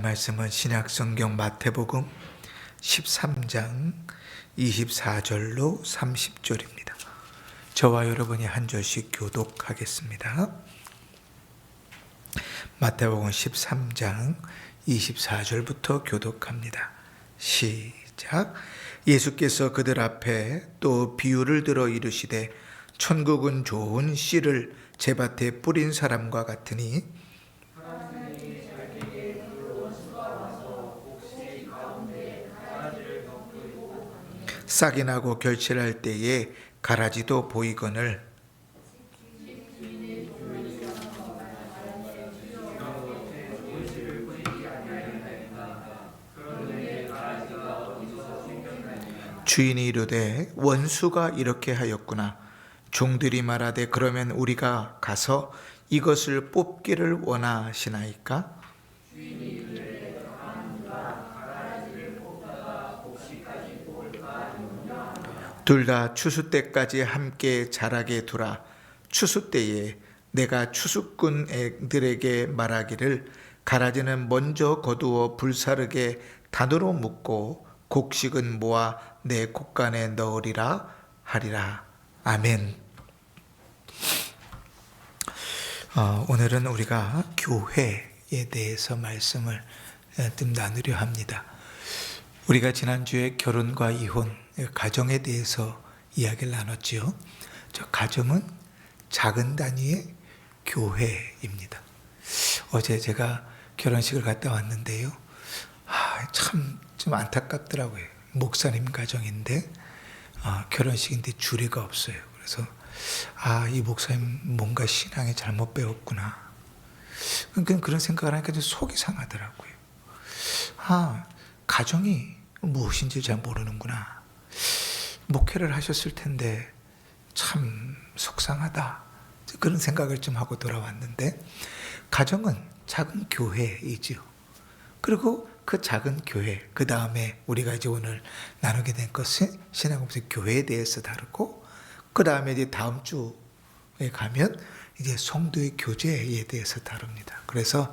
말씀은 신약성경 마태복음 13장 24절로 30절입니다. 저와 여러분이 한 절씩 교독하겠습니다. 마태복음 13장 24절부터 교독합니다. 시작. 예수께서 그들 앞에 또 비유를 들어 이르시되 천국은 좋은 씨를 제밭에 뿌린 사람과 같으니 싹이 나고 결실할 때에 가라지도 보이거늘 주인이 이르되 원수가 이렇게 하였구나. 종들이 말하되 그러면 우리가 가서 이것을 뽑기를 원하시나이까? 둘 다 추수 때까지 함께 자라게 두라. 추수 때에 내가 추수꾼들에게 말하기를 가라지는 먼저 거두어 불사르게 단으로 묶고 곡식은 모아 내 곡간에 넣으리라 하리라. 아멘. 오늘은 우리가 교회에 대해서 말씀을 좀 나누려 합니다. 우리가 지난주에 결혼과 이혼, 가정에 대해서 이야기를 나눴지요. 저 가정은 작은 단위의 교회입니다. 어제 제가 결혼식을 갔다 왔는데요. 참 좀 안타깝더라고요. 목사님 가정인데 결혼식인데 주례가 없어요. 그래서 이 목사님 뭔가 신앙이 잘못 배웠구나. 그런 생각을 하니까 좀 속이 상하더라고요. 가정이 무엇인지 잘 모르는구나. 목회를 하셨을 텐데 참 속상하다. 그런 생각을 좀 하고 돌아왔는데, 가정은 작은 교회이지요. 그리고 그 작은 교회, 그 다음에 우리가 이제 오늘 나누게 된 것은 신앙공부 교회에 대해서 다루고, 그 다음에 이제 다음 주에 가면 이제 성도의 교제에 대해서 다룹니다. 그래서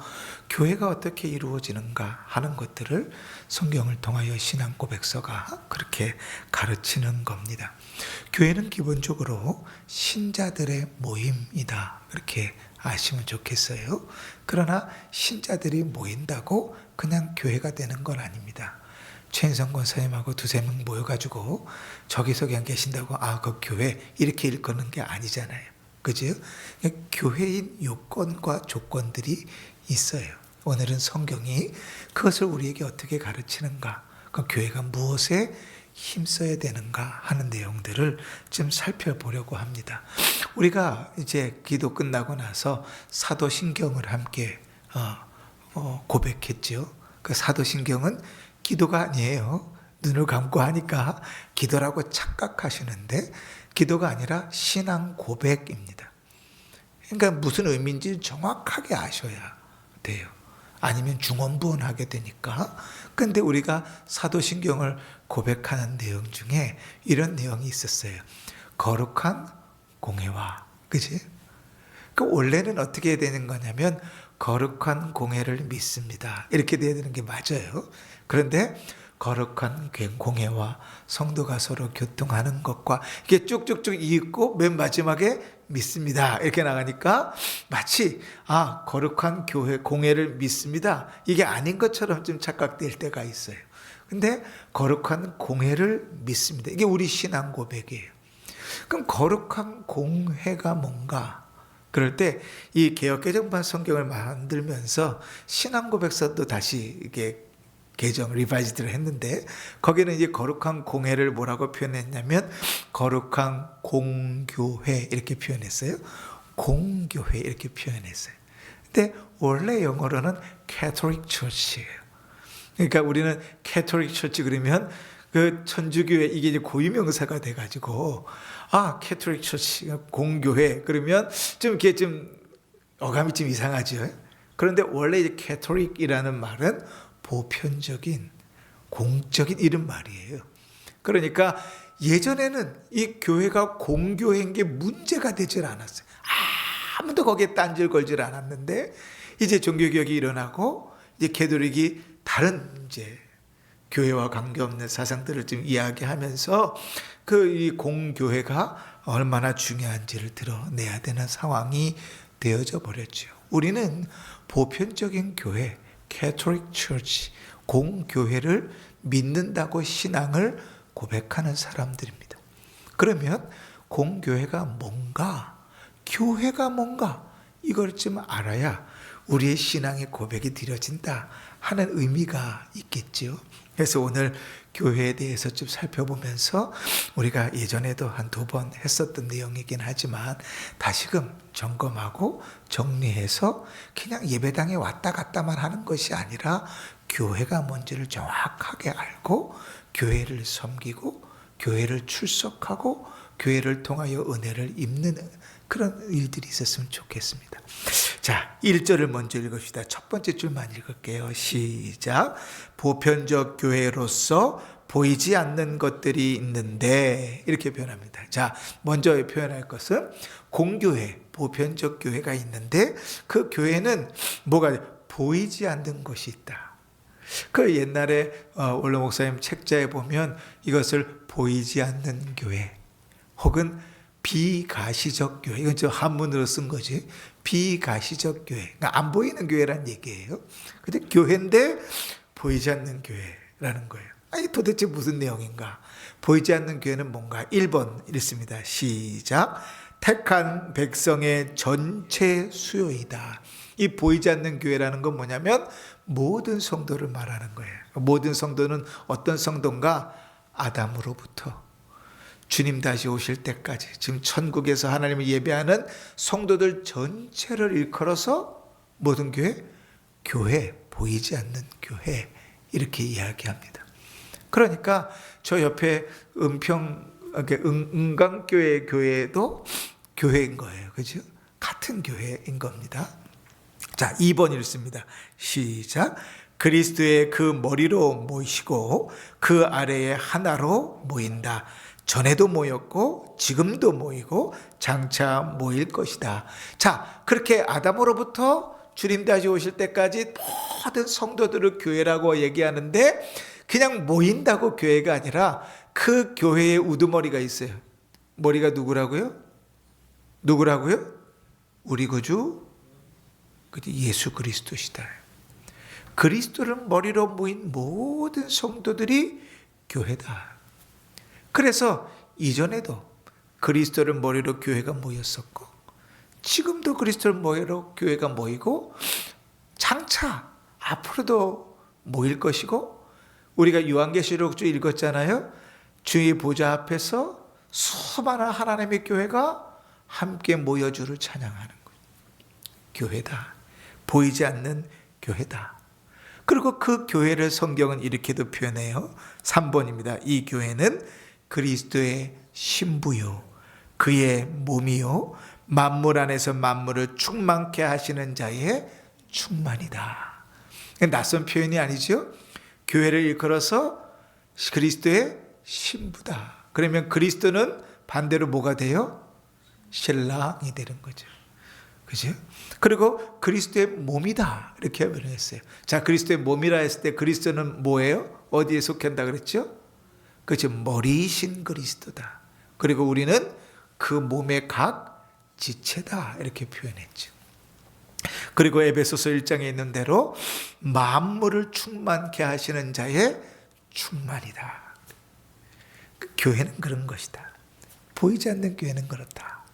교회가 어떻게 이루어지는가 하는 것들을 성경을 통하여 신앙 고백서가 그렇게 가르치는 겁니다. 교회는 기본적으로 신자들의 모임이다. 그렇게 아시면 좋겠어요. 그러나 신자들이 모인다고 그냥 교회가 되는 건 아닙니다. 최인성 권사님하고 두세 명 모여가지고 저기서 그냥 계신다고 그 교회 이렇게 일컫는 게 아니잖아요. 그죠? 교회인 요건과 조건들이 있어요. 오늘은 성경이 그것을 우리에게 어떻게 가르치는가, 그 교회가 무엇에 힘써야 되는가 하는 내용들을 좀 살펴보려고 합니다. 우리가 이제 기도 끝나고 나서 사도신경을 함께 고백했죠. 그 사도신경은 기도가 아니에요. 눈을 감고 하니까 기도라고 착각하시는데 기도가 아니라 신앙 고백입니다. 그러니까 무슨 의미인지 정확하게 아셔야 돼요. 아니면 중언부언하게 되니까. 근데 우리가 사도신경을 고백하는 내용 중에 이런 내용이 있었어요. 거룩한 공회와, 그지? 원래는 어떻게 해야 되는 거냐면 거룩한 공회를 믿습니다. 이렇게 돼야 되는 게 맞아요. 그런데 거룩한 공회와 성도가 서로 교통하는 것과 이게 쭉쭉쭉 이윽고 맨 마지막에 믿습니다. 이렇게 나가니까 마치 거룩한 교회 공회를 믿습니다. 이게 아닌 것처럼 좀 착각될 때가 있어요. 근데 거룩한 공회를 믿습니다. 이게 우리 신앙 고백이에요. 그럼 거룩한 공회가 뭔가? 그럴 때 이 개역개정판 성경을 만들면서 신앙 고백서도 다시 이게 개정 리바이즈를 했는데, 거기는 이제 거룩한 공회를 뭐라고 표현했냐면 거룩한 공교회 이렇게 표현했어요. 공교회 이렇게 표현했어요. 근데 원래 영어로는 Catholic Church예요. 그러니까 우리는 Catholic Church 그러면 그 천주교회 이게 이제 고유명사가 돼가지고 Catholic Church 공교회 그러면 좀 이렇게 좀 어감이 좀 이상하죠. 그런데 원래 이제 Catholic이라는 말은 보편적인 공적인 이런 말이에요. 그러니까 예전에는 이 교회가 공교회인 게 문제가 되질 않았어요. 아무도 거기에 딴질 걸질 않았는데 이제 종교개혁이 일어나고 이제 가톨릭이 다른 이제 교회와 관계없는 사상들을 좀 이야기하면서 그 이 공교회가 얼마나 중요한지를 드러내야 되는 상황이 되어져 버렸죠. 우리는 보편적인 교회, Catholic Church, 공교회를 믿는다고 신앙을 고백하는 사람들입니다. 그러면 공교회가 뭔가, 교회가 뭔가 이걸 좀 알아야 우리의 신앙의 고백이 드려진다 하는 의미가 있겠죠. 그래서 오늘 교회에 대해서 좀 살펴보면서 우리가 예전에도 한 2번 했었던 내용이긴 하지만 다시금 점검하고 정리해서 그냥 예배당에 왔다 갔다만 하는 것이 아니라 교회가 뭔지를 정확하게 알고 교회를 섬기고 교회를 출석하고 교회를 통하여 은혜를 입는 그런 일들이 있었으면 좋겠습니다. 자, 1절을 먼저 읽읍시다. 첫 번째 줄만 읽을게요. 시작. 보편적 교회로서 보이지 않는 것들이 있는데, 이렇게 표현합니다. 자, 먼저 표현할 것은 공교회, 보편적 교회가 있는데 그 교회는 뭐가 보이지 않는 것이 있다. 그 옛날에 원로 목사님 책자에 보면 이것을 보이지 않는 교회 혹은 비가시적 교회, 이건 저 한문으로 쓴 거지. 비가시적 교회, 그러니까 안 보이는 교회란 얘기예요. 근데 교회인데 보이지 않는 교회라는 거예요. 아니 도대체 무슨 내용인가? 보이지 않는 교회는 뭔가? 1번 읽습니다. 시작. 택한 백성의 전체 수요이다. 이 보이지 않는 교회라는 건 뭐냐면 모든 성도를 말하는 거예요. 모든 성도는 어떤 성도인가? 아담으로부터 주님 다시 오실 때까지, 지금 천국에서 하나님을 예배하는 성도들 전체를 일컬어서 모든 교회, 교회, 보이지 않는 교회, 이렇게 이야기합니다. 그러니까 저 옆에 은강교회 교회도 교회인 거예요. 그죠? 같은 교회인 겁니다. 자, 2번 읽습니다. 시작. 그리스도의 그 머리로 모이시고 그 아래에 하나로 모인다. 전에도 모였고 지금도 모이고 장차 모일 것이다. 자, 그렇게 아담으로부터 주님 다시 오실 때까지 모든 성도들을 교회라고 얘기하는데 그냥 모인다고 교회가 아니라 그 교회에 우두머리가 있어요. 머리가 누구라고요? 누구라고요? 우리 구주 예수 그리스도시다. 그리스도를 머리로 모인 모든 성도들이 교회다. 그래서 이전에도 그리스도를 머리로 교회가 모였었고 지금도 그리스도를 머리로 교회가 모이고 장차 앞으로도 모일 것이고, 우리가 요한계시록 읽었잖아요. 주의 보좌 앞에서 수많은 하나님의 교회가 함께 모여 주를 찬양하는 거예요. 교회다. 보이지 않는 교회다. 그리고 그 교회를 성경은 이렇게도 표현해요. 3번입니다. 이 교회는 그리스도의 신부요 그의 몸이요 만물 안에서 만물을 충만케 하시는 자의 충만이다. 낯선 표현이 아니죠. 교회를 일컬어서 그리스도의 신부다. 그러면 그리스도는 반대로 뭐가 돼요? 신랑이 되는 거죠. 그죠? 그리고 그리스도의 몸이다. 이렇게 표현했어요. 자, 그리스도의 몸이라 했을 때 그리스도는 뭐예요? 어디에 속한다 그랬죠? 그죠? 머리이신 그리스도다. 그리고 우리는 그 몸의 각 지체다. 이렇게 표현했죠. 그리고 에베소서 1장에 있는 대로 만물을 충만케 하시는 자의 충만이다. 교회는 그런 것이다. 보이지 않는 교회는 그렇다.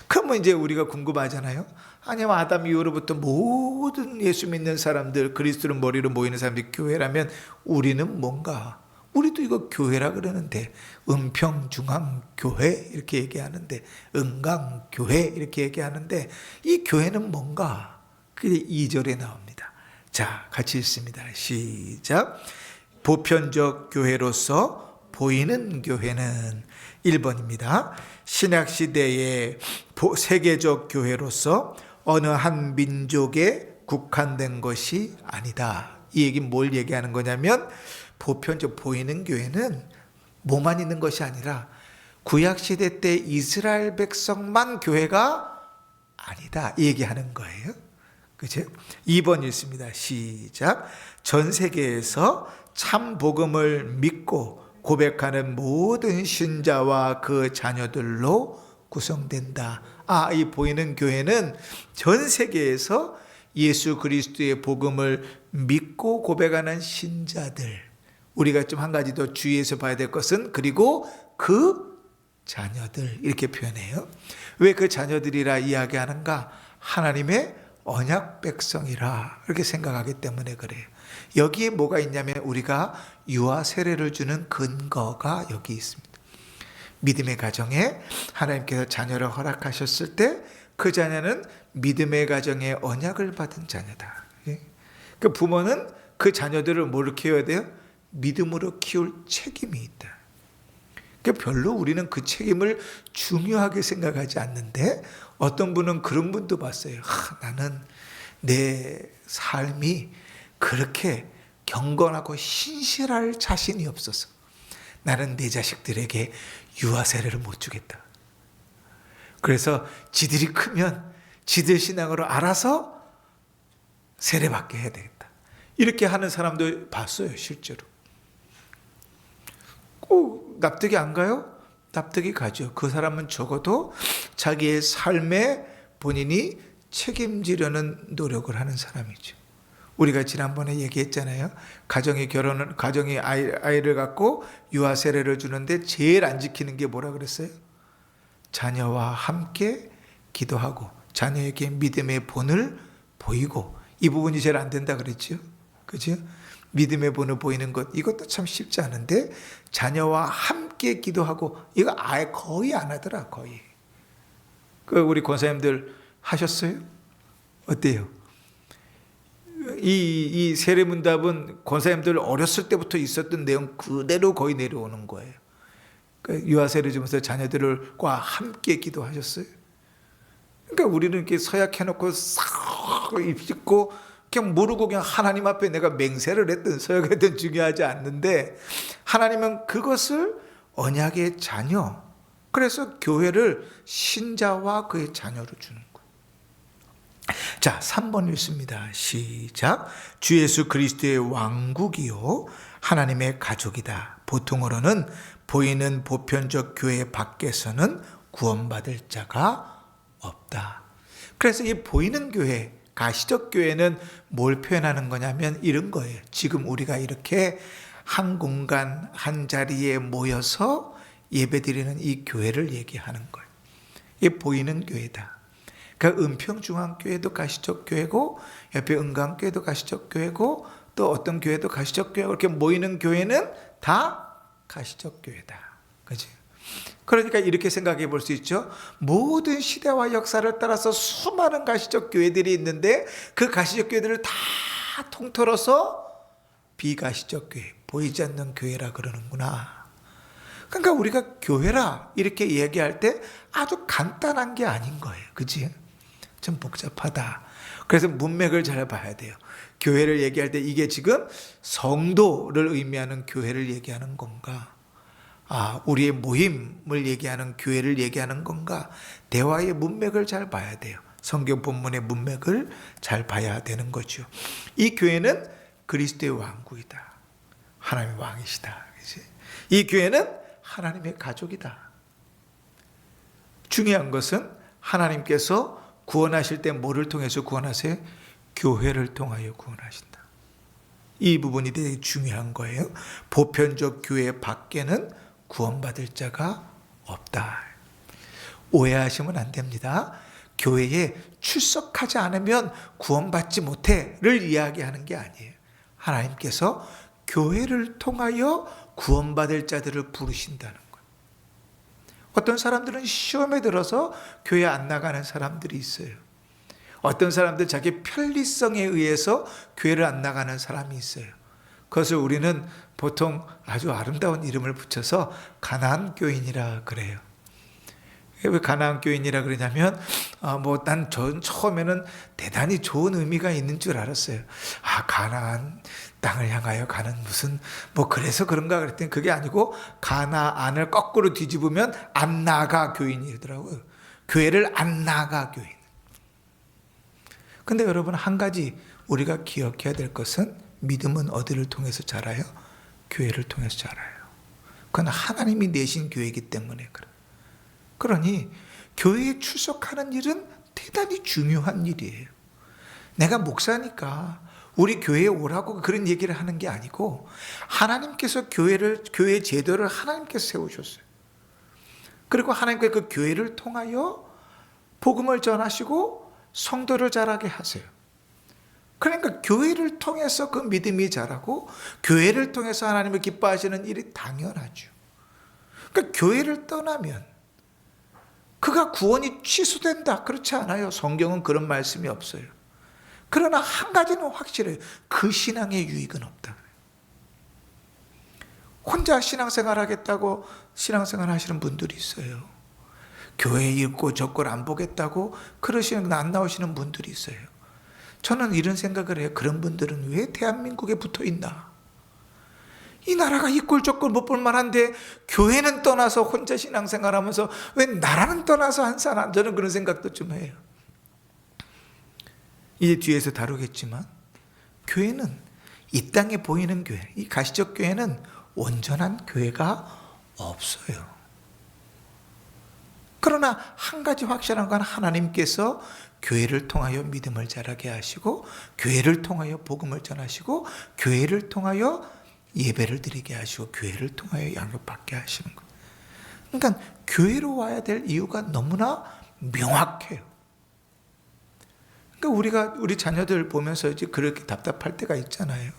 그러면 이제 우리가 궁금하잖아요. 아니면 아담 이후로부터 모든 예수 믿는 사람들, 그리스도를 머리로 모이는 사람들이 교회라면 우리는 뭔가? 우리도 이거 교회라 그러는데 은평중앙교회 이렇게 얘기하는데 은강교회 이렇게 얘기하는데 이 교회는 뭔가? 그게 2절에 나옵니다. 자, 같이 읽습니다. 시작. 보편적 교회로서 보이는 교회는 1번입니다. 신약시대의 세계적 교회로서 어느 한 민족에 국한된 것이 아니다. 이 얘기는 뭘 얘기하는 거냐면 보편적 보이는 교회는 뭐만 있는 것이 아니라 구약시대 때 이스라엘 백성만 교회가 아니다. 이 얘기하는 거예요. 그죠? 2번 읽습니다. 시작. 전 세계에서 참 복음을 믿고 고백하는 모든 신자와 그 자녀들로 구성된다. 이 보이는 교회는 전 세계에서 예수 그리스도의 복음을 믿고 고백하는 신자들. 우리가 좀 한 가지 더 주의해서 봐야 될 것은 그리고 그 자녀들 이렇게 표현해요. 왜 그 자녀들이라 이야기하는가? 하나님의 언약 백성이라 이렇게 생각하기 때문에 그래요. 여기에 뭐가 있냐면 우리가 유아 세례를 주는 근거가 여기 있습니다. 믿음의 가정에 하나님께서 자녀를 허락하셨을 때 그 자녀는 믿음의 가정의 언약을 받은 자녀다. 그 부모는 그 자녀들을 뭐로 키워야 돼요? 믿음으로 키울 책임이 있다. 별로 우리는 그 책임을 중요하게 생각하지 않는데 어떤 분은 그런 분도 봤어요. 나는 내 삶이 그렇게 경건하고 신실할 자신이 없어서 나는 내 자식들에게 유아 세례를 못 주겠다. 그래서 지들이 크면 지들 신앙으로 알아서 세례받게 해야 되겠다. 이렇게 하는 사람도 봤어요, 실제로. 꼭 납득이 안 가요? 납득이 가죠. 그 사람은 적어도 자기의 삶에 본인이 책임지려는 노력을 하는 사람이죠. 우리가 지난번에 얘기했잖아요. 가정이 아이를 갖고 유아 세례를 주는데 제일 안 지키는 게 뭐라 그랬어요? 자녀와 함께 기도하고 자녀에게 믿음의 본을 보이고, 이 부분이 제일 안 된다 그랬죠. 그죠? 믿음의 본을 보이는 것, 이것도 참 쉽지 않은데 자녀와 함께 기도하고 이거 아예 거의 안 하더라. 거의. 우리 권사님들 하셨어요? 어때요? 이 세례문답은 권사님들 어렸을 때부터 있었던 내용 그대로 거의 내려오는 거예요. 유아세례 주면서 자녀들과 함께 기도하셨어요. 그러니까 우리는 이렇게 서약해놓고 싹 입짓고 그냥 모르고 그냥 하나님 앞에 내가 맹세를 했든 서약했든 중요하지 않는데, 하나님은 그것을 언약의 자녀, 그래서 교회를 신자와 그의 자녀로 주는 거예요. 자, 3번 읽습니다. 시작. 주 예수 그리스도의 왕국이요 하나님의 가족이다. 보통으로는 보이는 보편적 교회 밖에서는 구원받을 자가 없다. 그래서 이 보이는 교회, 가시적 교회는 뭘 표현하는 거냐면 이런 거예요. 지금 우리가 이렇게 한 공간 한 자리에 모여서 예배드리는 이 교회를 얘기하는 거예요. 이게 보이는 교회다. 그러니까 은평중앙교회도 가시적 교회고 옆에 은강교회도 가시적 교회고 또 어떤 교회도 가시적 교회고, 이렇게 모이는 교회는 다 가시적 교회다. 그죠? 그러니까 이렇게 생각해 볼 수 있죠. 모든 시대와 역사를 따라서 수많은 가시적 교회들이 있는데 그 가시적 교회들을 다 통틀어서 비가시적 교회, 보이지 않는 교회라 그러는구나. 그러니까 우리가 교회라 이렇게 얘기할 때 아주 간단한 게 아닌 거예요. 그치? 좀 복잡하다. 그래서 문맥을 잘 봐야 돼요. 교회를 얘기할 때 이게 지금 성도를 의미하는 교회를 얘기하는 건가? 우리의 모임을 얘기하는 교회를 얘기하는 건가? 대화의 문맥을 잘 봐야 돼요. 성경 본문의 문맥을 잘 봐야 되는 거죠. 이 교회는 그리스도의 왕국이다. 하나님의 왕이시다. 그치? 이 교회는 하나님의 가족이다. 중요한 것은 하나님께서 구원하실 때 뭐를 통해서 구원하세요? 교회를 통하여 구원하신다. 이 부분이 되게 중요한 거예요. 보편적 교회 밖에는 구원받을 자가 없다. 오해하시면 안 됩니다. 교회에 출석하지 않으면 구원받지 못해를 이야기하는 게 아니에요. 하나님께서 교회를 통하여 구원받을 자들을 부르신다는 거예요. 어떤 사람들은 시험에 들어서 교회 안 나가는 사람들이 있어요. 어떤 사람들은 자기 편리성에 의해서 교회를 안 나가는 사람이 있어요. 그것을 우리는 보통 아주 아름다운 이름을 붙여서 가나안 교인이라 그래요. 왜 가나안 교인이라 그러냐면 난 처음에는 대단히 좋은 의미가 있는 줄 알았어요. 가나안 땅을 향하여 가는 무슨 그래서 그런가 그랬더니 그게 아니고 가나안을 거꾸로 뒤집으면 안 나가 교인이더라고요. 교회를 안 나가 교인. 근데 여러분, 한 가지 우리가 기억해야 될 것은, 믿음은 어디를 통해서 자라요? 교회를 통해서 자라요. 그건 하나님이 내신 교회이기 때문에 그래. 그러니 교회에 출석하는 일은 대단히 중요한 일이에요. 내가 목사니까 우리 교회에 오라고 그런 얘기를 하는 게 아니고, 하나님께서 교회 제도를 하나님께서 세우셨어요. 그리고 하나님께서 그 교회를 통하여 복음을 전하시고 성도를 자라게 하세요. 그러니까 교회를 통해서 그 믿음이 자라고, 교회를 통해서 하나님을 기뻐하시는 일이 당연하죠. 그러니까 교회를 떠나면 그가 구원이 취소된다, 그렇지 않아요. 성경은 그런 말씀이 없어요. 그러나 한 가지는 확실해요. 그 신앙의 유익은 없다. 혼자 신앙생활 하겠다고 신앙생활 하시는 분들이 있어요. 교회 읽고 적고 안 보겠다고 그러시는, 안 나오시는 분들이 있어요. 저는 이런 생각을 해요. 그런 분들은 왜 대한민국에 붙어 있나? 이 나라가 이꼴저꼴 못 볼 만한데 교회는 떠나서 혼자 신앙생활 하면서 왜 나라는 떠나서 한 사람? 저는 그런 생각도 좀 해요. 이제 뒤에서 다루겠지만, 교회는, 이 땅에 보이는 교회, 이 가시적 교회는 온전한 교회가 없어요. 그러나 한 가지 확실한 건, 하나님께서 교회를 통하여 믿음을 자라게 하시고, 교회를 통하여 복음을 전하시고, 교회를 통하여 예배를 드리게 하시고, 교회를 통하여 양육받게 하시는 거예요. 그러니까 교회로 와야 될 이유가 너무나 명확해요. 그러니까 우리 자녀들 보면서 이제 그렇게 답답할 때가 있잖아요.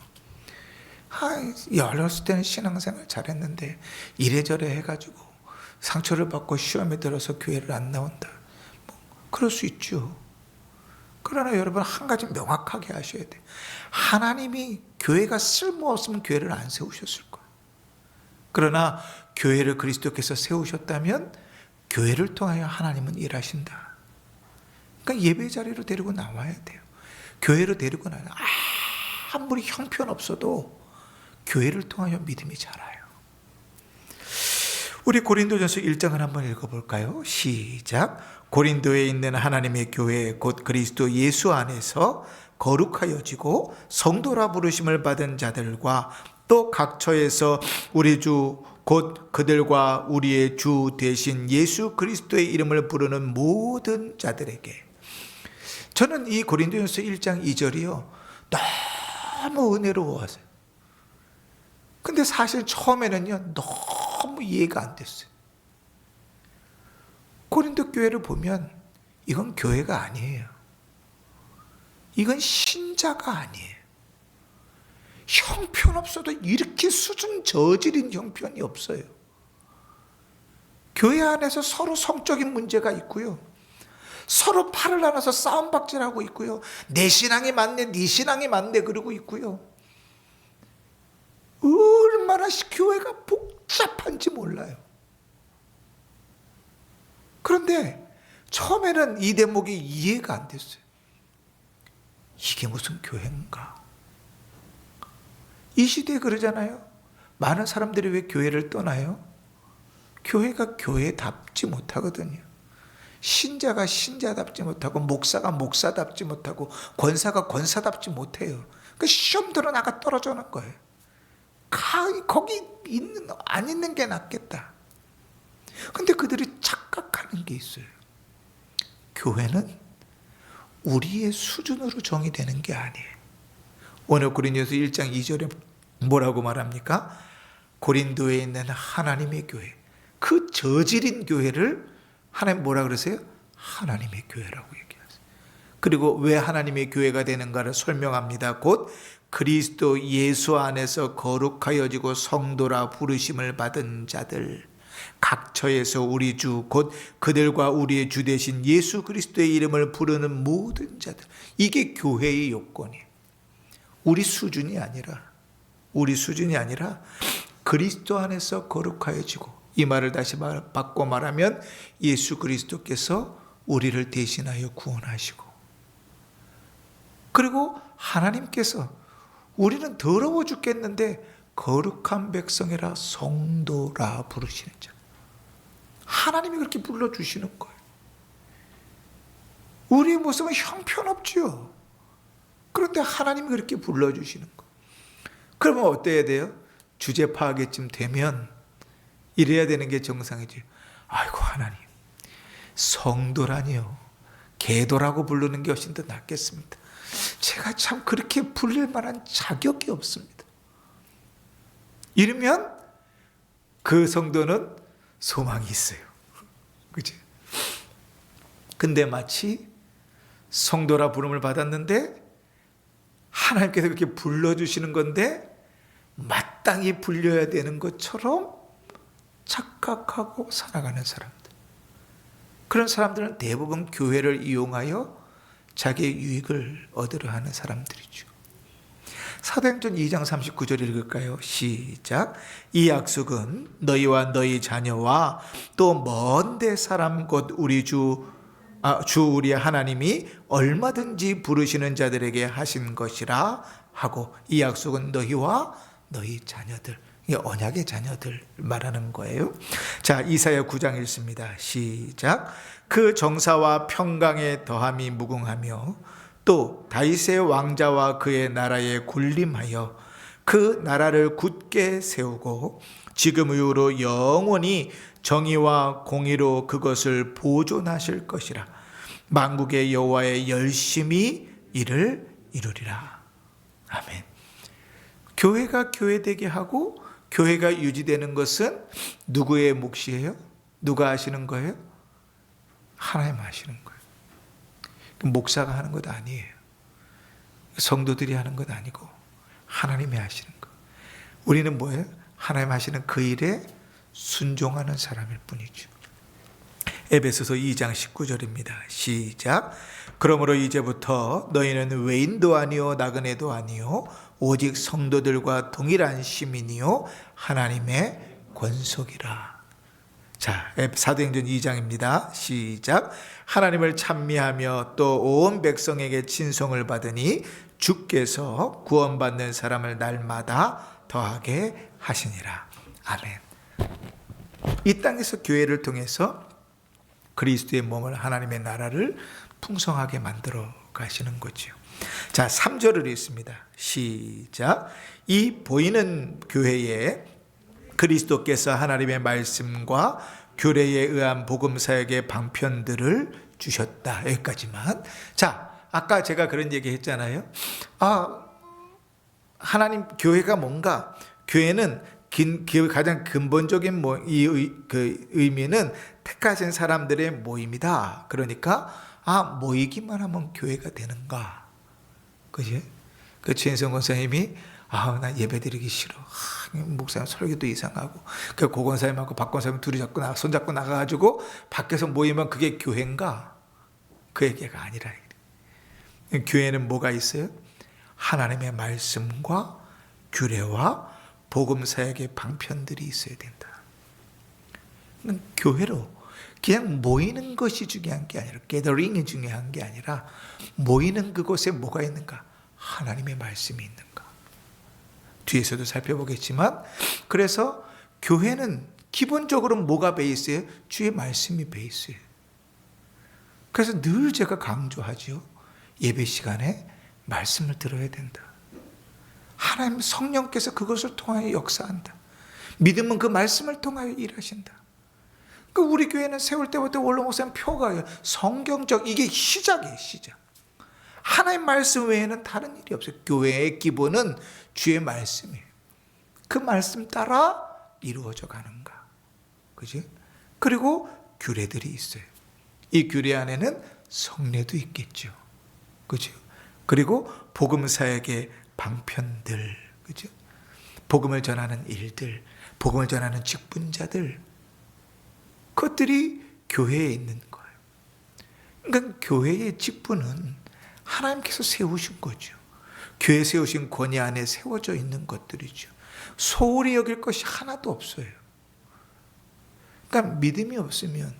어렸을 때는 신앙생활 잘했는데 이래저래 해가지고 상처를 받고 시험에 들어서 교회를 안 나온다. 그럴 수 있죠. 그러나 여러분, 한 가지 명확하게 하셔야 돼요. 하나님이 교회가 쓸모없으면 교회를 안 세우셨을 거예요. 그러나 교회를 그리스도께서 세우셨다면 교회를 통하여 하나님은 일하신다. 그러니까 예배 자리로 데리고 나와야 돼요. 교회로 데리고 나와야 돼요. 아무리 형편없어도 교회를 통하여 믿음이 자라요. 우리 고린도전서 1장을 한번 읽어볼까요? 시작. 고린도에 있는 하나님의 교회 곧 그리스도 예수 안에서 거룩하여지고 성도라 부르심을 받은 자들과, 또 각처에서 우리 주 곧 그들과 우리의 주 되신 예수 그리스도의 이름을 부르는 모든 자들에게. 저는 이 고린도전서 1장 2절이요, 너무 은혜로워하세요. 근데 사실 처음에는요, 너무 이해가 안 됐어요. 고린도 교회를 보면 이건 교회가 아니에요. 이건 신자가 아니에요. 형편없어도 이렇게 수준 저지른 형편이 없어요. 교회 안에서 서로 성적인 문제가 있고요, 서로 팔을 나눠서 싸움박질하고 있고요, 내 신앙이 맞네, 네 신앙이 맞네 그러고 있고요. 얼마나 교회가 복잡한지 몰라요. 그런데 처음에는 이 대목이 이해가 안 됐어요. 이게 무슨 교회인가? 이 시대에 그러잖아요. 많은 사람들이 왜 교회를 떠나요? 교회가 교회답지 못하거든요. 신자가 신자답지 못하고, 목사가 목사답지 못하고, 권사가 권사답지 못해요. 그 시험 들어 나가 떨어지는 거예요. 거기 안 있는 게 낫겠다. 근데 그들이 착각하는 게 있어요. 교회는 우리의 수준으로 정의되는 게 아니에요. 오늘 고린도서 1장 2절에 뭐라고 말합니까? 고린도에 있는 하나님의 교회, 그 저지른 교회를 하나님 뭐라 그러세요? 하나님의 교회라고 얘기하세요. 그리고 왜 하나님의 교회가 되는가를 설명합니다. 곧 그리스도 예수 안에서 거룩하여지고 성도라 부르심을 받은 자들, 각처에서 우리 주 곧 그들과 우리의 주 되신 예수 그리스도의 이름을 부르는 모든 자들. 이게 교회의 요건이에요. 우리 수준이 아니라 그리스도 안에서 거룩하여지고, 이 말을 다시 바꿔 말하면 예수 그리스도께서 우리를 대신하여 구원하시고, 그리고 하나님께서 우리는 더러워 죽겠는데 거룩한 백성이라 성도라 부르시는 자. 하나님이 그렇게 불러주시는 거예요. 우리의 모습은 형편없지요. 그런데 하나님이 그렇게 불러주시는 거. 그러면 어때야 돼요? 주제 파악에쯤 되면 이래야 되는 게 정상이죠. 아이고 하나님, 성도라니요, 계도라고 부르는 게 훨씬 더 낫겠습니다. 제가 참 그렇게 불릴 만한 자격이 없습니다. 이러면 그 성도는 소망이 있어요. 그치? 근데 마치 성도라 부름을 받았는데 하나님께서 그렇게 불러주시는 건데 마땅히 불려야 되는 것처럼 착각하고 살아가는 사람들. 그런 사람들은 대부분 교회를 이용하여 자기의 유익을 얻으려 하는 사람들이죠. 사도행전 2장 39절 읽을까요? 시작. 이 약속은 너희와 너희 자녀와 또 먼데 사람 곧 우리 주 우리 하나님이 얼마든지 부르시는 자들에게 하신 것이라 하고, 이 약속은 너희와 너희 자녀들, 이게 언약의 자녀들 말하는 거예요. 자, 이사야 9장 읽습니다. 시작. 그 정사와 평강의 더함이 무궁하며 또 다윗의 왕자와 그의 나라에 군림하여 그 나라를 굳게 세우고 지금 이후로 영원히 정의와 공의로 그것을 보존하실 것이라. 만국의 여호와의 열심히 이를 이루리라. 아멘. 교회가 교회되게 하고 교회가 유지되는 것은 누구의 몫이에요? 누가 하시는 거예요? 하나님 하시는 거예요. 목사가 하는 것 아니에요. 성도들이 하는 것 아니고 하나님이 하시는 거. 우리는 뭐예요? 하나님 하시는 그 일에 순종하는 사람일 뿐이죠. 에베소서 2장 19절입니다. 시작. 그러므로 이제부터 너희는 외인도 아니요 나그네도 아니요 오직 성도들과 동일한 시민이요 하나님의 권속이라. 자, 사도행전 2장입니다. 시작. 하나님을 찬미하며 또 온 백성에게 친송을 받으니 주께서 구원받는 사람을 날마다 더하게 하시니라. 아멘. 이 땅에서 교회를 통해서 그리스도의 몸을, 하나님의 나라를 풍성하게 만들어 가시는 거죠. 자, 3절을 읽습니다. 시작. 이 보이는 교회에 그리스도께서 하나님의 말씀과 규례에 의한 복음 사역의 방편들을 주셨다. 여기까지만. 자, 아까 제가 그런 얘기 했잖아요. 하나님 교회가 뭔가, 교회는 가장 근본적인 의미는 택하신 사람들의 모임이다. 그러니까 모이기만 하면 교회가 되는가? 그지? 그 최인성 권사님이 나 예배드리기 싫어. 목사님 설교도 이상하고. 그 고건사님하고 박건사님 둘이 손잡고 나가가지고 밖에서 모이면 그게 교회인가? 그 얘기가 아니라. 교회는 뭐가 있어요? 하나님의 말씀과 규례와 복음 사역의 방편들이 있어야 된다. 교회로 그냥 모이는 것이 중요한 게 아니라, 게더링이 중요한 게 아니라 모이는 그곳에 뭐가 있는가? 하나님의 말씀이 있는가? 뒤에서도 살펴보겠지만, 그래서 교회는 기본적으로 뭐가 베이스예요? 주의 말씀이 베이스예요. 그래서 늘 제가 강조하죠. 예배 시간에 말씀을 들어야 된다. 하나님 성령께서 그것을 통하여 역사한다. 믿음은 그 말씀을 통하여 일하신다. 그러니까 우리 교회는 세울 때부터 원로 목사님 표가 성경적, 이게 시작이에요. 시작. 하나님 말씀 외에는 다른 일이 없어요. 교회의 기본은 주의 말씀이에요. 그 말씀 따라 이루어져 가는가. 그죠? 그리고 규례들이 있어요. 이 규례 안에는 성례도 있겠죠. 그죠? 그리고 복음 사역의 방편들, 그죠? 복음을 전하는 일들, 복음을 전하는 직분자들, 그것들이 교회에 있는 거예요. 그러니까 교회의 직분은 하나님께서 세우신 거죠. 교회 세우신 권위 안에 세워져 있는 것들이죠. 소홀히 여길 것이 하나도 없어요. 그러니까 믿음이 없으면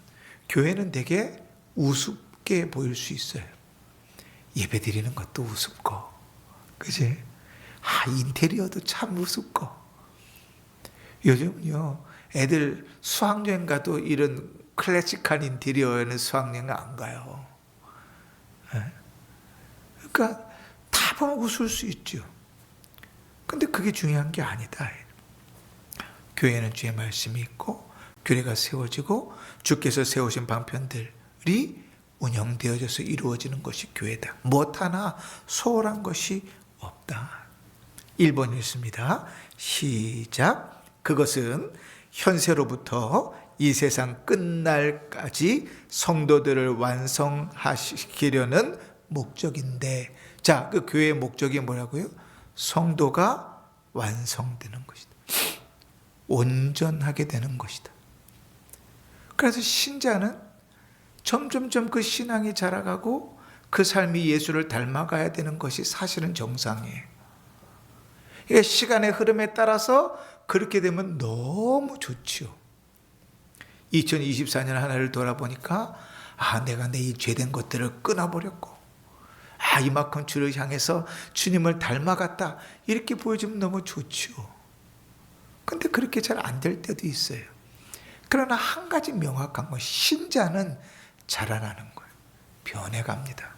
교회는 되게 우습게 보일 수 있어요. 예배 드리는 것도 우습고, 그지? 인테리어도 참 우습고. 요즘요, 애들 수학여행 가도 이런 클래식한 인테리어에는 수학여행 안 가요. 그러니까 다 하면 웃을 수 있죠. 근데 그게 중요한 게 아니다. 교회는 주의 말씀이 있고 교회가 세워지고 주께서 세우신 방편들이 운영되어져서 이루어지는 것이 교회다. 무엇 하나 소홀한 것이 없다. 1번 읽습니다. 시작. 그것은 현세로부터 이 세상 끝날까지 성도들을 완성시키려는 목적인데, 자, 그 교회의 목적이 뭐라고요? 성도가 완성되는 것이다. 온전하게 되는 것이다. 그래서 신자는 점점점 그 신앙이 자라가고 그 삶이 예수를 닮아가야 되는 것이 사실은 정상이에요. 그러니까 시간의 흐름에 따라서 그렇게 되면 너무 좋죠. 2024년 하나를 돌아보니까 내가 내 이 죄된 것들을 끊어버렸고 이만큼 주를 향해서 주님을 닮아갔다 이렇게 보여주면 너무 좋죠. 근데 그렇게 잘 안 될 때도 있어요. 그러나 한 가지 명확한 건 신자는 자라나는 거예요. 변해갑니다.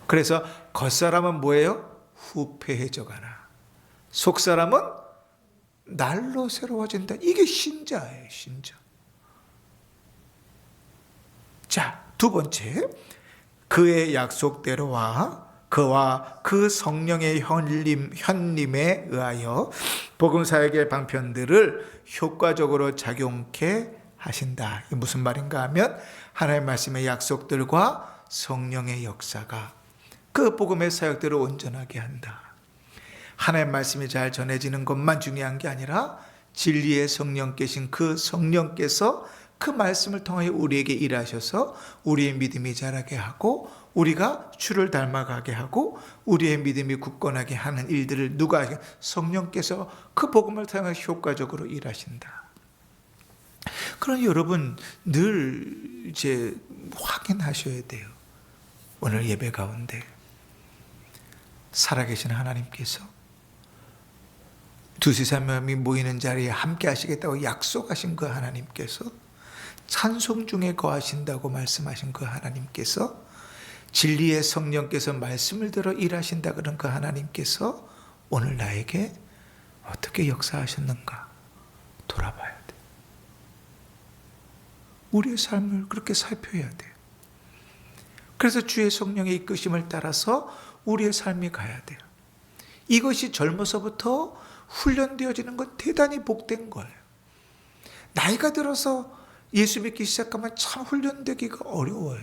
그래서 겉사람은 뭐예요? 후패해져 가나 속사람은 날로 새로워진다. 이게 신자예요. 신자. 자, 두 번째, 그의 약속대로와 그와 그 성령의 현림에 의하여 복음사역의 방편들을 효과적으로 작용케 하신다. 이게 무슨 말인가 하면 하나님의 말씀의 약속들과 성령의 역사가 그 복음의 사역들을 온전하게 한다. 하나님의 말씀이 잘 전해지는 것만 중요한 게 아니라 진리의 성령께신 그 성령께서 그 말씀을 통하여 우리에게 일하셔서 우리의 믿음이 자라게 하고 우리가 주를 닮아가게 하고 우리의 믿음이 굳건하게 하는 일들을 누가 하게? 성령께서 그 복음을 통해 효과적으로 일하신다. 그러니 여러분 늘 이제 확인하셔야 돼요. 오늘 예배 가운데 살아계신 하나님께서 두세 사람이 모이는 자리에 함께 하시겠다고 약속하신 그 하나님께서 찬송 중에 거하신다고 말씀하신 그 하나님께서 진리의 성령께서 말씀을 들어 일하신다 그런 그 하나님께서 오늘 나에게 어떻게 역사하셨는가 돌아봐야 돼. 우리의 삶을 그렇게 살펴야 돼. 그래서 주의 성령의 이끄심을 따라서 우리의 삶이 가야 돼요. 이것이 젊어서부터 훈련되어지는 건 대단히 복된 거예요. 나이가 들어서 예수 믿기 시작하면 참 훈련되기가 어려워요.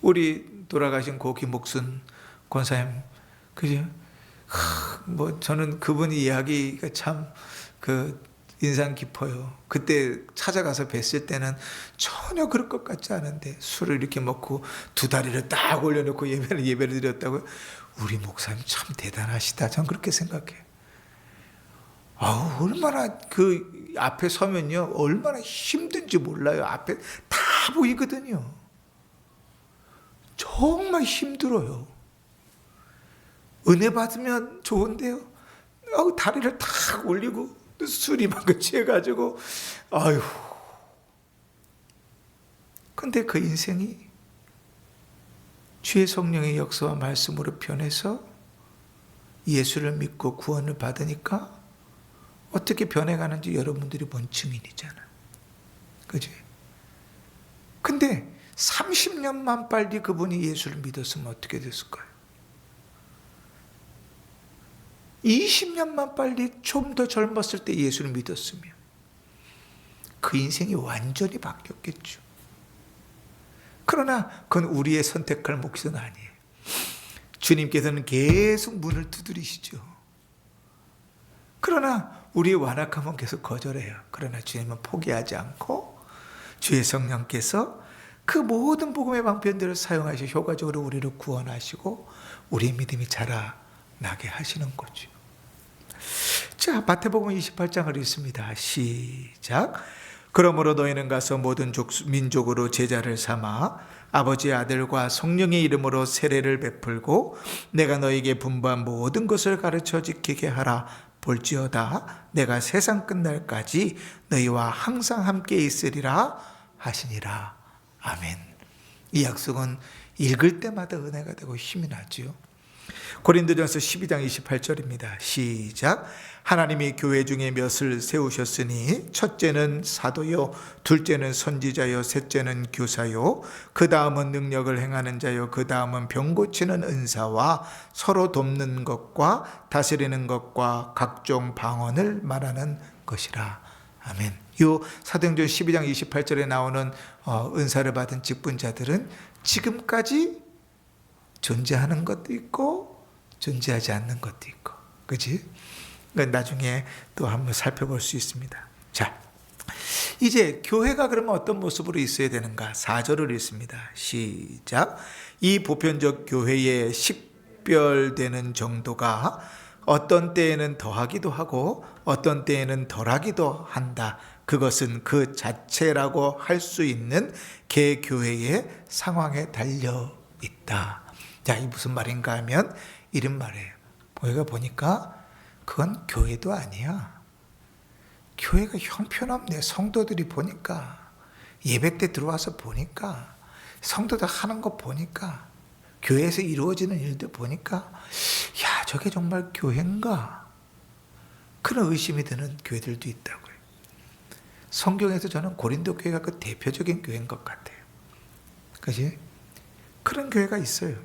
우리 돌아가신 고 김복순 권사님, 그죠? 저는 그분 이야기가 참 인상 깊어요. 그때 찾아가서 뵀을 때는 전혀 그럴 것 같지 않은데 술을 이렇게 먹고 두 다리를 딱 올려놓고 예배를 드렸다고요. 우리 목사님 참 대단하시다. 전 그렇게 생각해요. 얼마나 그 앞에 서면요, 얼마나 힘든지 몰라요. 앞에 다 보이거든요. 정말 힘들어요. 은혜 받으면 좋은데요. 다리를 탁 올리고 술이 막 취해가지고, 근데 그 인생이 주의 성령의 역사와 말씀으로 변해서 예수를 믿고 구원을 받으니까 어떻게 변해가는지 여러분들이 본 증인이잖아. 그지? 근데 30년만 빨리 그분이 예수를 믿었으면 어떻게 됐을까요? 20년만 빨리 좀 더 젊었을 때 예수를 믿었으면 그 인생이 완전히 바뀌었겠죠. 그러나 그건 우리의 선택할 몫은 아니에요. 주님께서는 계속 문을 두드리시죠. 그러나 우리의 완악함은 계속 거절해요. 그러나 주님은 포기하지 않고 주의 성령께서 그 모든 복음의 방편들을 사용하시 효과적으로 우리를 구원하시고 우리의 믿음이 자라나게 하시는 거죠. 자, 마태복음 28장을 읽습니다. 시작. 그러므로 너희는 가서 모든 민족으로 제자를 삼아 아버지의 아들과 성령의 이름으로 세례를 베풀고 내가 너희에게 분부한 모든 것을 가르쳐 지키게 하라. 볼지어다 내가 세상 끝날까지 너희와 항상 함께 있으리라 하시니라. 아멘. 이 약속은 읽을 때마다 은혜가 되고 힘이 나죠. 고린도전서 12장 28절입니다. 시작. 하나님이 교회 중에 몇을 세우셨으니 첫째는 사도요, 둘째는 선지자요, 셋째는 교사요, 그 다음은 능력을 행하는 자요, 그 다음은 병 고치는 은사와 서로 돕는 것과 다스리는 것과 각종 방언을 말하는 것이라. 아멘. 요 사도행전 12장 28절에 나오는 은사를 받은 직분자들은 지금까지 존재하는 것도 있고 존재하지 않는 것도 있고, 그치? 나중에 또 한번 살펴볼 수 있습니다. 자, 이제 교회가 그러면 어떤 모습으로 있어야 되는가? 4절을 읽습니다. 시작. 이 보편적 교회의 식별되는 정도가 어떤 때에는 더하기도 하고 어떤 때에는 덜하기도 한다. 그것은 그 자체라고 할 수 있는 개교회의 상황에 달려 있다. 자, 이 무슨 말인가 하면 이런 말이에요. 우리가 보니까 그건 교회도 아니야. 교회가 형편없네. 성도들이 보니까, 예배 때 들어와서 보니까, 성도들 하는 거 보니까, 교회에서 이루어지는 일들 보니까, 야, 저게 정말 교회인가? 그런 의심이 드는 교회들도 있다고요. 성경에서 저는 고린도 교회가 그 대표적인 교회인 것 같아요. 그치? 그런 교회가 있어요.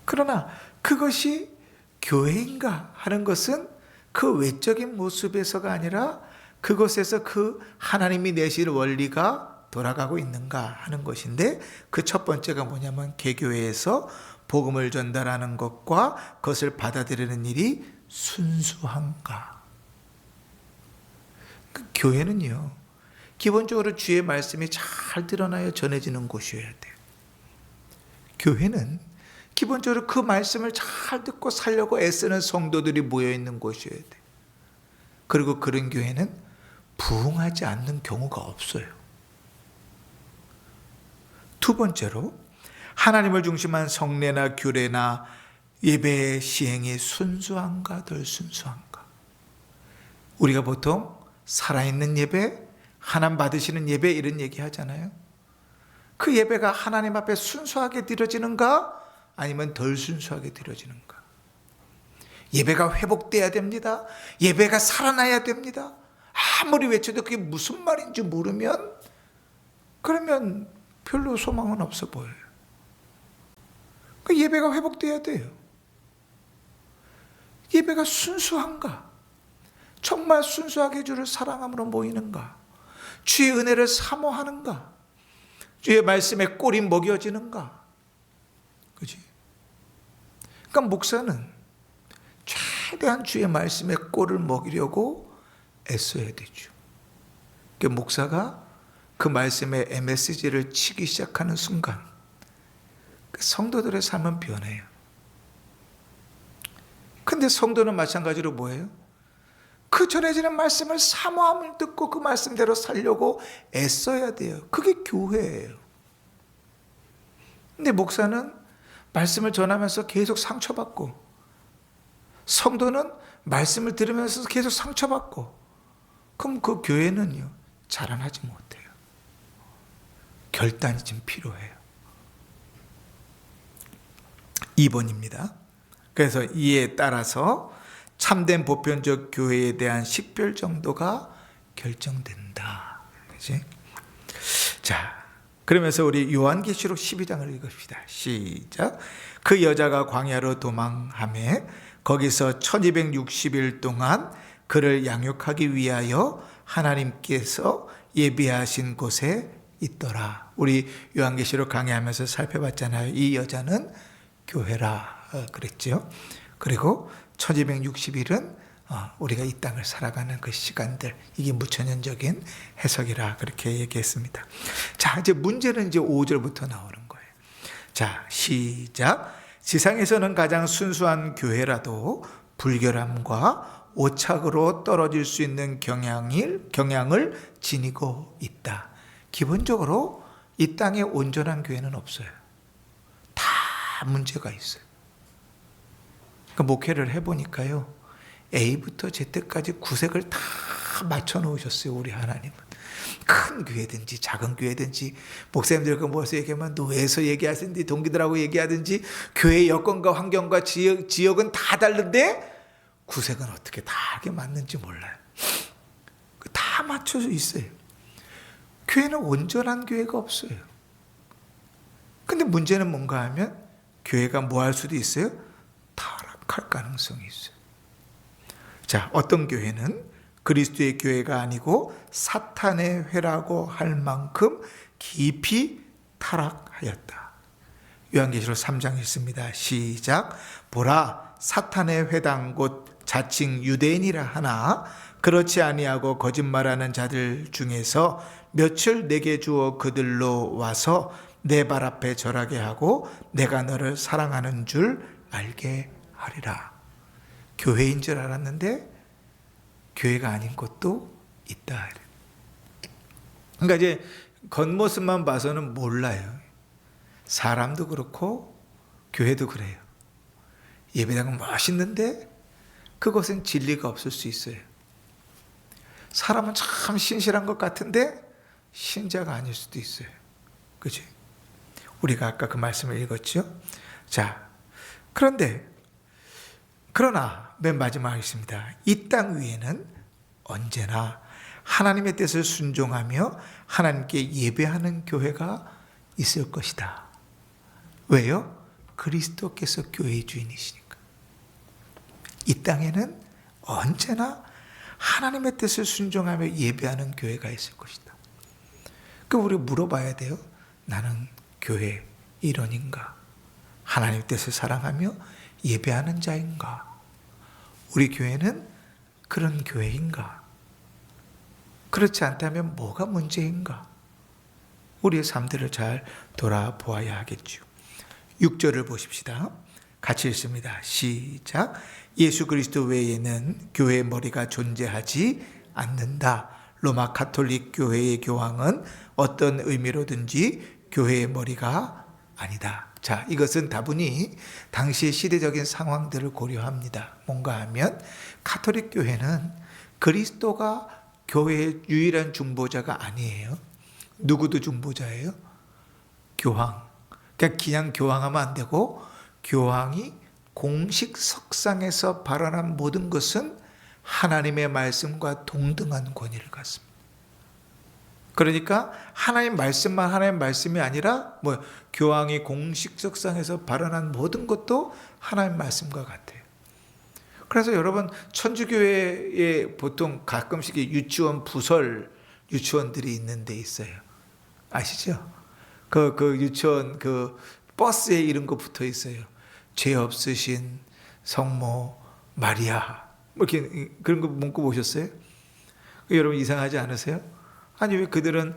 그러나 그것이 교회인가 하는 것은 그 외적인 모습에서가 아니라 그것에서 그 하나님이 내실 원리가 돌아가고 있는가 하는 것인데, 그 첫 번째가 뭐냐면 개교회에서 복음을 전달하는 것과 그것을 받아들이는 일이 순수한가. 그 교회는요, 기본적으로 주의 말씀이 잘 드러나야 전해지는 곳이어야 돼요. 교회는 기본적으로 그 말씀을 잘 듣고 살려고 애쓰는 성도들이 모여있는 곳이어야 돼요. 그리고 그런 교회는 부흥하지 않는 경우가 없어요. 두 번째로, 하나님을 중심한 성례나 규례나 예배의 시행이 순수한가 덜 순수한가. 우리가 보통 살아있는 예배, 하나님 받으시는 예배 이런 얘기 하잖아요. 그 예배가 하나님 앞에 순수하게 드려지는가 아니면 덜 순수하게 드려지는가. 예배가 회복돼야 됩니다. 예배가 살아나야 됩니다. 아무리 외쳐도 그게 무슨 말인지 모르면 그러면 별로 소망은 없어 보여요. 그 예배가 회복돼야 돼요. 예배가 순수한가? 정말 순수하게 주를 사랑함으로 모이는가? 주의 은혜를 사모하는가? 주의 말씀에 꼴이 먹여지는가? 그지? 그러니까 목사는 최대한 주의 말씀에 꼴을 먹이려고 애써야 되죠. 그러니까 목사가 그 말씀에 MSG를 치기 시작하는 순간 성도들의 삶은 변해요. 근데 성도는 마찬가지로 뭐예요? 그 전해지는 말씀을 사모함을 듣고 그 말씀대로 살려고 애써야 돼요. 그게 교회예요. 근데 목사는 말씀을 전하면서 계속 상처받고, 성도는 말씀을 들으면서 계속 상처받고, 그럼 그 교회는요, 자라나지 못해요. 결단이 좀 필요해요. 2번입니다. 그래서 이에 따라서 참된 보편적 교회에 대한 식별 정도가 결정된다. 그치? 자, 그러면서 우리 요한계시록 12장을 읽읍시다. 시작. 그 여자가 광야로 도망하매 거기서 1260일 동안 그를 양육하기 위하여 하나님께서 예비하신 곳에 있더라. 우리 요한계시록 강의하면서 살펴봤잖아요. 이 여자는 교회라 그랬죠. 그리고 1260일은 우리가 이 땅을 살아가는 그 시간들, 이게 무천년적인 해석이라 그렇게 얘기했습니다. 자, 이제 문제는 이제 5절부터 나오는 거예요. 자, 시작. 지상에서는 가장 순수한 교회라도 불결함과 오착으로 떨어질 수 있는 경향을 지니고 있다. 기본적으로 이 땅에 온전한 교회는 없어요. 다 문제가 있어요. 그러니까 목회를 해보니까요, A부터 Z까지 구색을 다 맞춰 놓으셨어요, 우리 하나님은. 큰 교회든지 작은 교회든지 목사님들과 모여서 얘기하면 노회에서 얘기하든지 동기들하고 얘기하든지 교회 여건과 환경과 지역은 다 다른데 구색은 어떻게 다 하게 맞는지 몰라요. 다 맞춰져 있어요. 교회는 온전한 교회가 없어요. 근데 문제는 뭔가 하면 교회가 뭐 할 수도 있어요? 타락할 가능성이 있어요. 자, 어떤 교회는 그리스도의 교회가 아니고 사탄의 회라고 할 만큼 깊이 타락하였다. 요한계시록 3장 읽습니다. 시작. 보라, 사탄의 회당 곧 자칭 유대인이라 하나 그렇지 아니하고 거짓말하는 자들 중에서 며칠 내게 주어 그들로 와서 내 발 앞에 절하게 하고 내가 너를 사랑하는 줄 알게 하리라. 교회인 줄 알았는데 교회가 아닌 것도 있다. 그러니까 이제 겉모습만 봐서는 몰라요. 사람도 그렇고 교회도 그래요. 예배당은 멋있는데 그것은 진리가 없을 수 있어요. 사람은 참 신실한 것 같은데 신자가 아닐 수도 있어요. 그치? 우리가 아까 그 말씀을 읽었죠? 자, 그러나 맨 마지막에 있습니다. 이 땅 위에는 언제나 하나님의 뜻을 순종하며 하나님께 예배하는 교회가 있을 것이다. 왜요? 그리스도께서 교회의 주인이시니까. 이 땅에는 언제나 하나님의 뜻을 순종하며 예배하는 교회가 있을 것이다. 그럼 우리 물어봐야 돼요. 나는 교회 일원인가? 하나님의 뜻을 사랑하며 예배하는 자인가? 우리 교회는 그런 교회인가? 그렇지 않다면 뭐가 문제인가? 우리의 삶들을 잘 돌아보아야 하겠죠. 6절을 보십시다. 같이 읽습니다. 시작. 예수 그리스도 외에는 교회의 머리가 존재하지 않는다. 로마 가톨릭 교회의 교황은 어떤 의미로든지 교회의 머리가 아니다. 자, 이것은 다분히 당시의 시대적인 상황들을 고려합니다. 뭔가 하면 가톨릭 교회는 그리스도가 교회의 유일한 중보자가 아니에요. 누구도 중보자예요? 교황. 그러니까 그냥 교황하면 안 되고 교황이 공식 석상에서 발언한 모든 것은 하나님의 말씀과 동등한 권위를 갖습니다. 그러니까 하나님 말씀만 하나님 말씀이 아니라 교황이 공식 석상에서 발언한 모든 것도 하나님 말씀과 같아요. 그래서 여러분 천주교회에 보통 가끔씩 유치원 부설 유치원들이 있는 데 있어요. 아시죠? 그 유치원 그 버스에 이런 거 붙어 있어요. 죄 없으신 성모 마리아 이렇게 그런 거 문구 보셨어요? 여러분 이상하지 않으세요? 아니 왜 그들은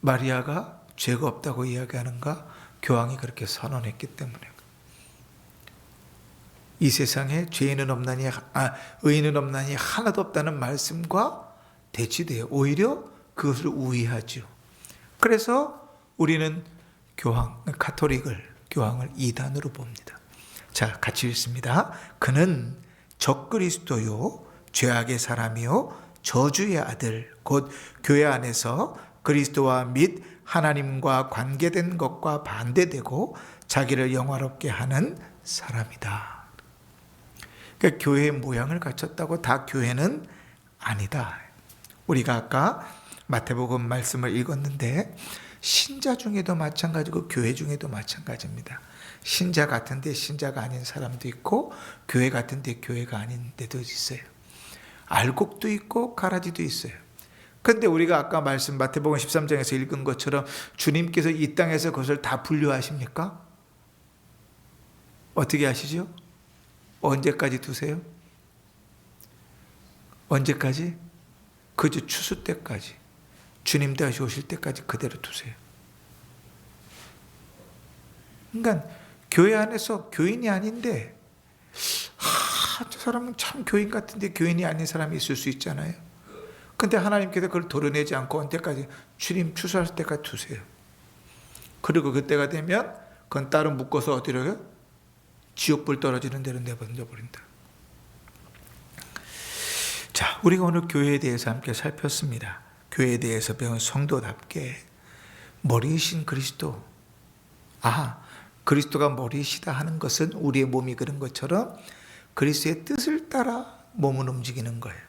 마리아가 죄가 없다고 이야기하는가? 교황이 그렇게 선언했기 때문에. 이 세상에 죄인은 없나니 의인은 없나니 하나도 없다는 말씀과 대치돼요. 오히려 그것을 우위하죠. 그래서 우리는 가톨릭을 교황을 이단으로 봅니다. 자, 같이 읽습니다. 그는 적그리스도요 죄악의 사람이요 저주의 아들 곧 교회 안에서 그리스도와 및 하나님과 관계된 것과 반대되고 자기를 영화롭게 하는 사람이다. 그러니까 교회의 모양을 갖췄다고 다 교회는 아니다. 우리가 아까 마태복음 말씀을 읽었는데 신자 중에도 마찬가지고 교회 중에도 마찬가지입니다. 신자 같은데 신자가 아닌 사람도 있고 교회 같은데 교회가 아닌 데도 있어요. 알곡도 있고 가라지도 있어요. 그런데 우리가 아까 말씀 마태복음 13장에서 읽은 것처럼 주님께서 이 땅에서 그것을 다 분류하십니까? 어떻게 하시죠? 언제까지 두세요? 언제까지? 그저 추수 때까지. 주님 다시 오실 때까지 그대로 두세요. 그러니까 교회 안에서 교인이 아닌데 저 사람은 참 교인 같은데 교인이 아닌 사람이 있을 수 있잖아요. 근데 하나님께서 그걸 도려내지 않고 언제까지? 주님 추수할 때까지 두세요. 그리고 그때가 되면 그건 따로 묶어서 어디로요? 지옥불 떨어지는 데로 내버린다. 자, 우리가 오늘 교회에 대해서 함께 살폈습니다. 교회에 대해서 배운 성도답게 머리이신 그리스도, 그리스도가 머리이시다 하는 것은 우리의 몸이 그런 것처럼 그리스도의 뜻을 따라 몸을 움직이는 거예요.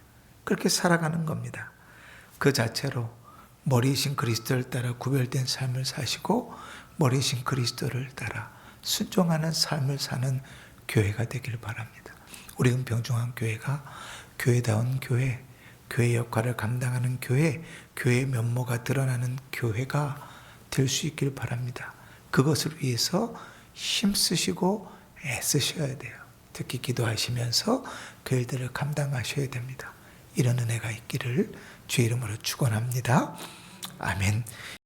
그렇게 살아가는 겁니다. 그 자체로 머리이신 그리스도를 따라 구별된 삶을 사시고 머리이신 그리스도를 따라 순종하는 삶을 사는 교회가 되길 바랍니다. 우리 은평중앙교회가 교회다운 교회, 교회 역할을 감당하는 교회, 교회의 면모가 드러나는 교회가 될 수 있길 바랍니다. 그것을 위해서 힘쓰시고 애쓰셔야 돼요. 특히 기도하시면서 그 일들을 감당하셔야 됩니다. 이런 은혜가 있기를 주의 이름으로 축원합니다. 아멘.